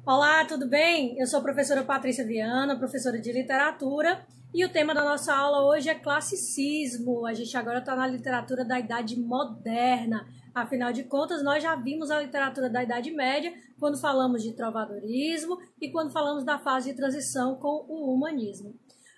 Olá, tudo bem? Eu sou a professora Patrícia Viana, professora de literatura, e o tema da nossa aula hoje é classicismo. A gente agora está na literatura da Idade Moderna. Afinal de contas, nós já vimos a literatura da Idade Média quando falamos de trovadorismo e quando falamos da fase de transição com o humanismo.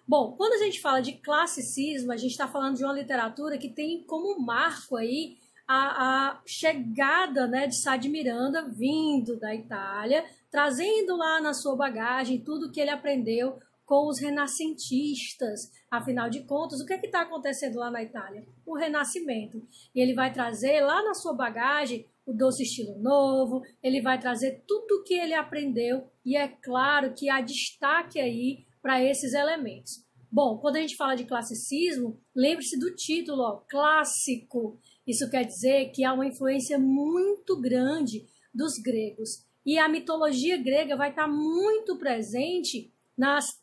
Bom, quando a gente fala de classicismo, a gente está falando de uma literatura que tem como marco aí a chegada, né, de Sá de Miranda vindo da Itália, trazendo lá na sua bagagem tudo que ele aprendeu com os renascentistas. Afinal de contas, o que está acontecendo lá na Itália? O Renascimento. E ele vai trazer lá na sua bagagem o doce estilo novo, ele vai trazer tudo o que ele aprendeu, e é claro que há destaque aí para esses elementos. Bom, quando a gente fala de classicismo, lembre-se do título, ó, clássico. Isso quer dizer que há uma influência muito grande dos gregos. E a mitologia grega vai estar muito presente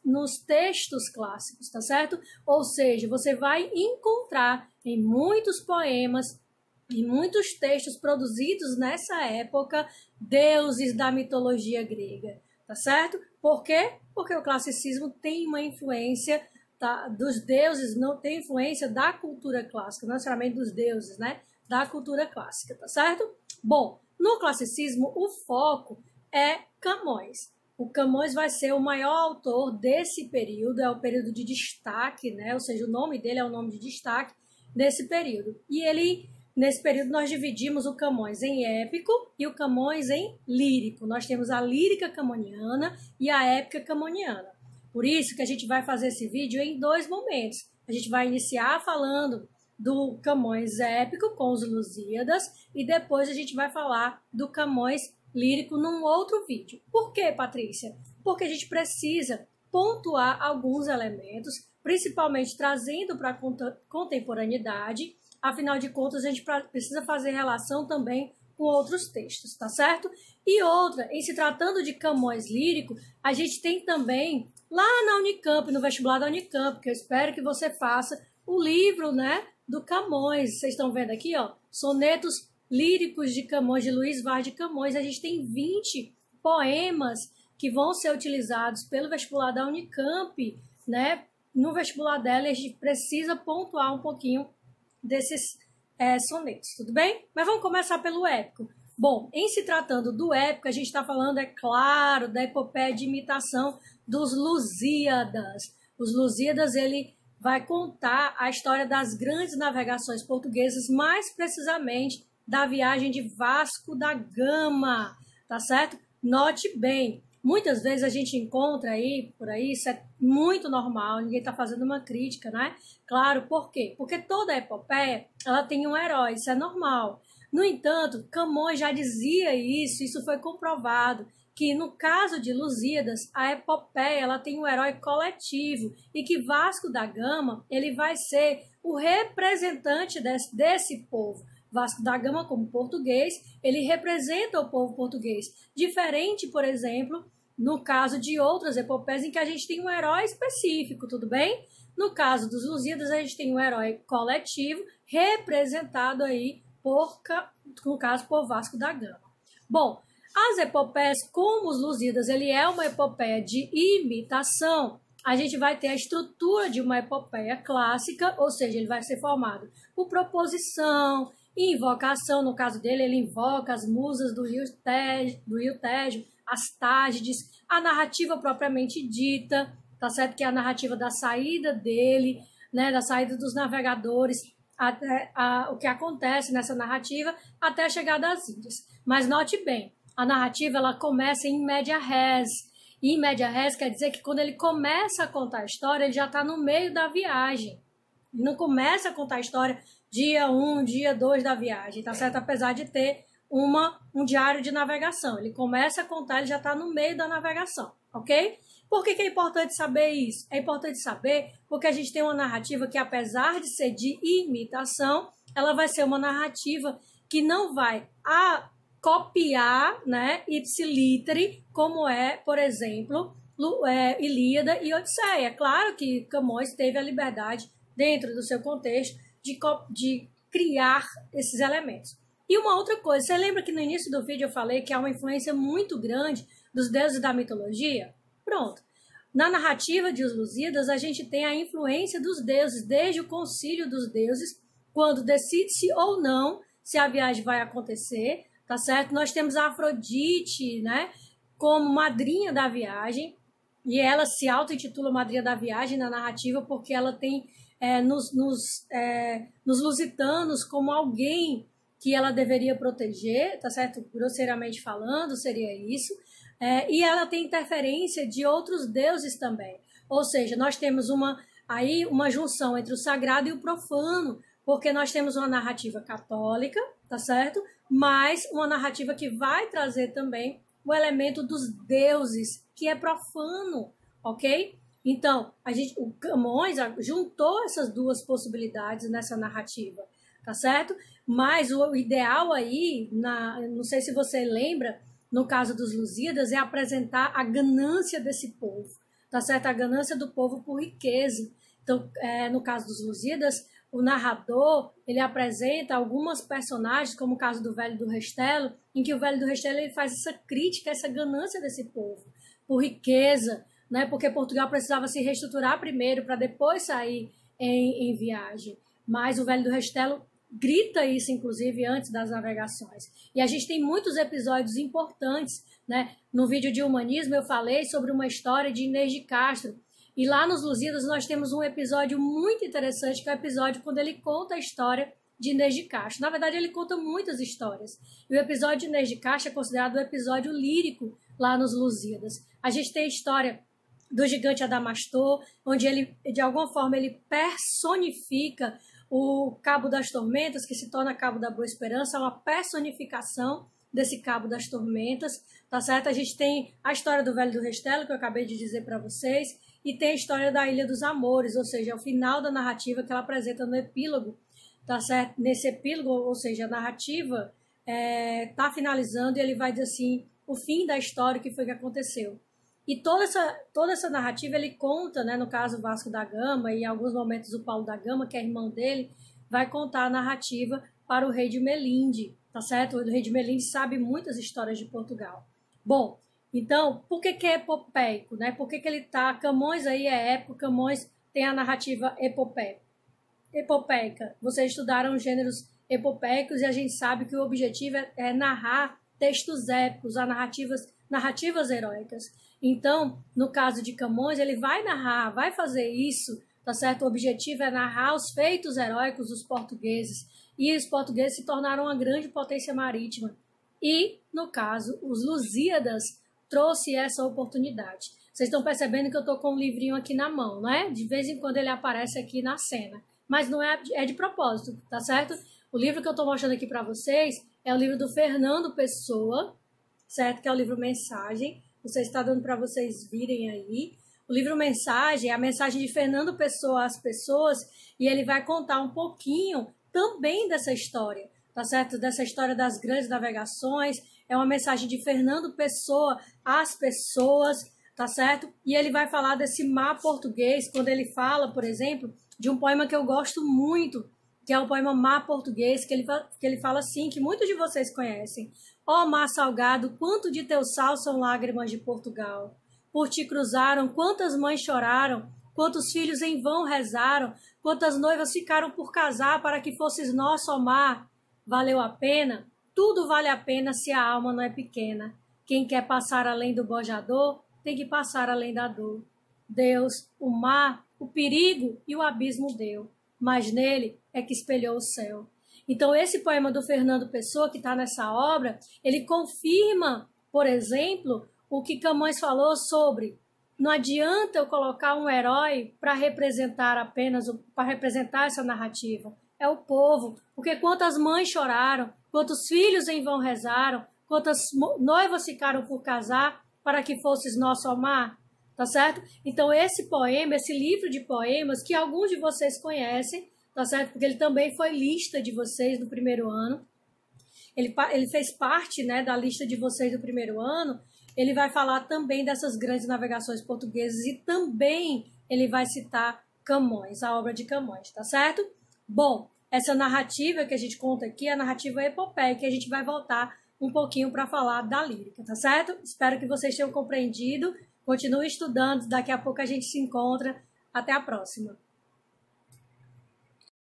nos textos clássicos, tá certo? Ou seja, você vai encontrar em muitos poemas, em muitos textos produzidos nessa época, deuses da mitologia grega, tá certo? Por quê? Porque o classicismo tem uma influência dos deuses, não tem influência da cultura clássica, não necessariamente dos deuses, né? Da cultura clássica, tá certo? Bom, no classicismo, o foco é Camões. O Camões vai ser o maior autor desse período, é o período de destaque, né? Ou seja, o nome dele é o nome de destaque desse período. E nesse período, nós dividimos o Camões em épico e o Camões em lírico. Nós temos a lírica camoniana e a épica camoniana. Por isso que a gente vai fazer esse vídeo em dois momentos. A gente vai iniciar falando do Camões épico com os Lusíadas e depois a gente vai falar do Camões lírico num outro vídeo. Por quê, Patrícia? Porque a gente precisa pontuar alguns elementos, principalmente trazendo para a contemporaneidade. Afinal de contas, a gente precisa fazer relação também com outros textos, tá certo? E outra, em se tratando de Camões lírico, a gente tem também lá na Unicamp, no vestibular da Unicamp, que eu espero que você faça o livro, né, do Camões. Vocês estão vendo aqui, ó, Sonetos Líricos de Camões, de Luiz Vaz de Camões. A gente tem 20 poemas que vão ser utilizados pelo vestibular da Unicamp, né? No vestibular dela, a gente precisa pontuar um pouquinho desses sonetos, tudo bem? Mas vamos começar pelo épico. Bom, em se tratando do épico, a gente está falando, é claro, da epopeia de imitação dos Lusíadas. Os Lusíadas, ele vai contar a história das grandes navegações portuguesas, mais precisamente da viagem de Vasco da Gama, tá certo? Note bem, muitas vezes a gente encontra aí, por aí, isso é muito normal, ninguém está fazendo uma crítica, né? Claro, por quê? Porque toda epopeia, ela tem um herói, isso é normal. No entanto, Camões já dizia isso foi comprovado, que no caso de Lusíadas, a epopeia ela tem um herói coletivo e que Vasco da Gama ele vai ser o representante desse povo. Vasco da Gama, como português, ele representa o povo português. Diferente, por exemplo, no caso de outras epopeias em que a gente tem um herói específico, tudo bem? No caso dos Lusíadas, a gente tem um herói coletivo representado aí, no caso, por Vasco da Gama. Bom, as epopeias, como os Lusíadas, ele é uma epopeia de imitação, a gente vai ter a estrutura de uma epopeia clássica, ou seja, ele vai ser formado por proposição, invocação. No caso dele, ele invoca as musas do rio Tejo, as Tágides, a narrativa propriamente dita, tá certo? Que é a narrativa da saída dele, né, da saída dos navegadores, até o que acontece nessa narrativa até a chegada às Índias. Mas note bem, a narrativa ela começa em média res. E em média res quer dizer que quando ele começa a contar a história, ele já está no meio da viagem. Ele não começa a contar a história dia 1, dia 2 da viagem, tá certo? Apesar de ter um diário de navegação. Ele começa a contar, ele já está no meio da navegação, ok? Por que é importante saber isso? É importante saber porque a gente tem uma narrativa que, apesar de ser de imitação, ela vai ser uma narrativa que não vai copiar, né, ipsiliteri, como é, por exemplo, Ilíada e Odisseia. É claro que Camões teve a liberdade, dentro do seu contexto, de criar esses elementos. E uma outra coisa, você lembra que no início do vídeo eu falei que há uma influência muito grande dos deuses da mitologia? Pronto. Na narrativa de Os Lusíadas, a gente tem a influência dos deuses, desde o concílio dos deuses, quando decide-se ou não se a viagem vai acontecer, tá certo? Nós temos a Afrodite, né, como madrinha da viagem, e ela se auto-intitula madrinha da viagem na narrativa porque ela tem nos lusitanos como alguém que ela deveria proteger, tá certo? Grosseiramente falando, seria isso. E ela tem interferência de outros deuses também. Ou seja, nós temos uma junção entre o sagrado e o profano, porque nós temos uma narrativa católica, tá certo? Mas uma narrativa que vai trazer também o elemento dos deuses, que é profano, ok? Então, o Camões juntou essas duas possibilidades nessa narrativa, tá certo? Mas o ideal aí, não sei se você lembra, no caso dos Lusíadas, é apresentar a ganância desse povo, tá certo? A ganância do povo por riqueza. Então, no caso dos Lusíadas, o narrador, ele apresenta algumas personagens, como o caso do Velho do Restelo, em que o Velho do Restelo ele faz essa crítica, essa ganância desse povo por riqueza, né? Porque Portugal precisava se reestruturar primeiro para depois sair em viagem. Mas o Velho do Restelo grita isso, inclusive, antes das navegações. E a gente tem muitos episódios importantes, né? No vídeo de humanismo eu falei sobre uma história de Inês de Castro. E lá nos Lusíadas nós temos um episódio muito interessante, que é o episódio quando ele conta a história de Inês de Castro. Na verdade, ele conta muitas histórias. E o episódio de Inês de Castro é considerado um episódio lírico lá nos Lusíadas. A gente tem a história do gigante Adamastor, onde ele, de alguma forma, ele personifica o Cabo das Tormentas, que se torna Cabo da Boa Esperança, é uma personificação desse Cabo das Tormentas, tá certo? A gente tem a história do Velho do Restelo, que eu acabei de dizer para vocês, e tem a história da Ilha dos Amores, ou seja, é o final da narrativa que ela apresenta no epílogo, tá certo? Nesse epílogo, ou seja, a narrativa tá finalizando e ele vai dizer assim, o fim da história, o que foi que aconteceu. E toda essa narrativa ele conta, né, no caso Vasco da Gama, e em alguns momentos o Paulo da Gama, que é irmão dele, vai contar a narrativa para o rei de Melinde, tá certo? O rei de Melinde sabe muitas histórias de Portugal. Bom, então, por que é epopeico, né? Por que ele tá... Camões aí é épico, Camões tem a narrativa epopeica. Vocês estudaram os gêneros epopeicos e a gente sabe que o objetivo é narrar textos épicos, narrativas heróicas. Então, no caso de Camões, ele vai narrar, vai fazer isso, tá certo? O objetivo é narrar os feitos heróicos dos portugueses. E os portugueses se tornaram uma grande potência marítima. E, no caso, os Lusíadas trouxe essa oportunidade. Vocês estão percebendo que eu estou com um livrinho aqui na mão, né? De vez em quando ele aparece aqui na cena. Mas não é de propósito, tá certo? O livro que eu estou mostrando aqui para vocês é o livro do Fernando Pessoa, certo? Que é o livro Mensagem. Você está dando para vocês virem aí. O livro Mensagem é a mensagem de Fernando Pessoa às pessoas e ele vai contar um pouquinho também dessa história, tá certo? Dessa história das grandes navegações. É uma mensagem de Fernando Pessoa às pessoas, tá certo? E ele vai falar desse mar português, quando ele fala, por exemplo, de um poema que eu gosto muito, que é o poema Mar Português, que ele fala assim, que muitos de vocês conhecem. Ó mar salgado, quanto de teu sal são lágrimas de Portugal. Por ti cruzaram, quantas mães choraram, quantos filhos em vão rezaram, quantas noivas ficaram por casar para que fosses nosso, ó mar. Valeu a pena? Tudo vale a pena se a alma não é pequena. Quem quer passar além do bojador, tem que passar além da dor. Deus, o mar, o perigo e o abismo deu, mas nele é que espelhou o céu. Então, esse poema do Fernando Pessoa, que está nessa obra, ele confirma, por exemplo, o que Camões falou sobre não adianta eu colocar um herói para representar essa narrativa. É o povo, porque quantas mães choraram, quantos filhos em vão rezaram, quantas noivas ficaram por casar para que fosses nosso ao mar, tá certo? Então, esse poema, esse livro de poemas, que alguns de vocês conhecem, tá certo? Porque ele também foi lista de vocês do primeiro ano. Ele fez parte, né, da lista de vocês do primeiro ano. Ele vai falar também dessas grandes navegações portuguesas e também ele vai citar Camões, a obra de Camões, tá certo? Bom, essa narrativa que a gente conta aqui, a narrativa epopeia, que a gente vai voltar um pouquinho para falar da lírica, tá certo? Espero que vocês tenham compreendido. Continue estudando, daqui a pouco a gente se encontra. Até a próxima.